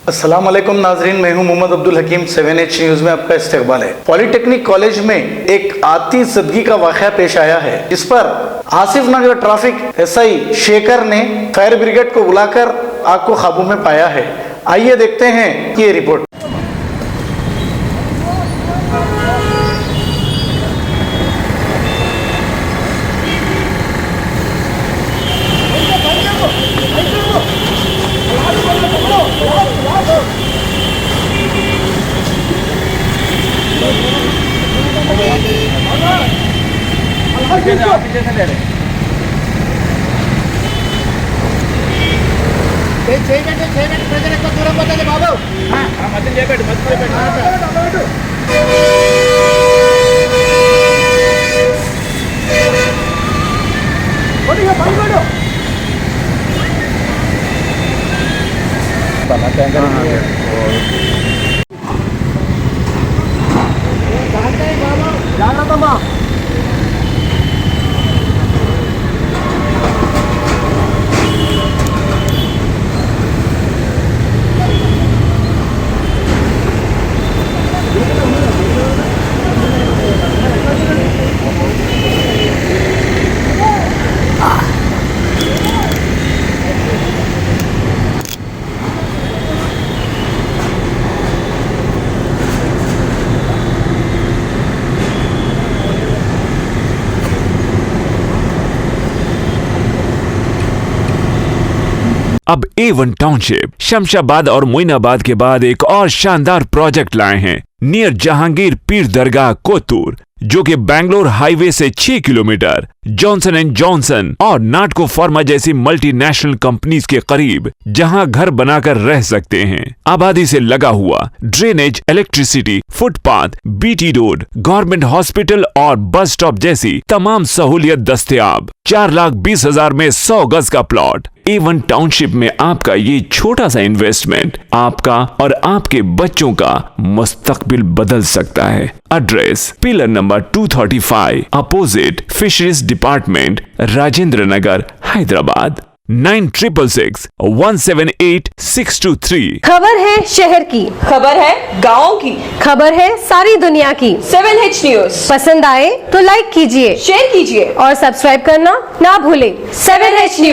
अस्सलाम वालेकुम नाजरीन, मैं हूं मोहम्मद अब्दुल हकीम। 7H न्यूज में आपका इस्तकबाल है। पॉलिटेक्निक कॉलेज में एक आतिशबाजी का वाक़या पेश आया है, जिस पर आसिफ नगर ट्रैफिक एसआई शेखर ने फायर ब्रिगेड को बुलाकर आग को काबू में पाया है। आइए देखते हैं ये रिपोर्ट। దూరం పోతుంది బాబు. మధ్య చేపెట్టు, మధ్య చేపెట్టు. జాగ్రత్తమ్మా. अब A1 टाउनशिप शमशाबाद और मोइनाबाद के बाद एक और शानदार प्रोजेक्ट लाए हैं नियर जहांगीर पीर दरगाह कोतूर, जो कि बैंगलोर हाईवे से 6 किलोमीटर जॉनसन एंड जॉनसन और नाटको फार्मा जैसी मल्टीनेशनल कंपनीज के करीब, जहां घर बनाकर रह सकते हैं। आबादी से लगा हुआ drainage, electricity, footpath, BT road, government hospital और बस स्टॉप जैसी तमाम सहूलियत दस्तयाब। 4,20,000 में 100 गज का प्लॉट। A1 टाउनशिप में आपका ये छोटा सा इन्वेस्टमेंट आपका और आपके बच्चों का मुस्तकबिल बदल सकता है। Address pillar number 235 opposite fisheries department, Rajendra Nagar, Hyderabad. 9676178623। खबर है शहर की, खबर है गाँव की, खबर है सारी दुनिया की। 7H न्यूज पसंद आए तो लाइक कीजिए, शेयर कीजिए और सब्सक्राइब करना ना भूलें। 7H news.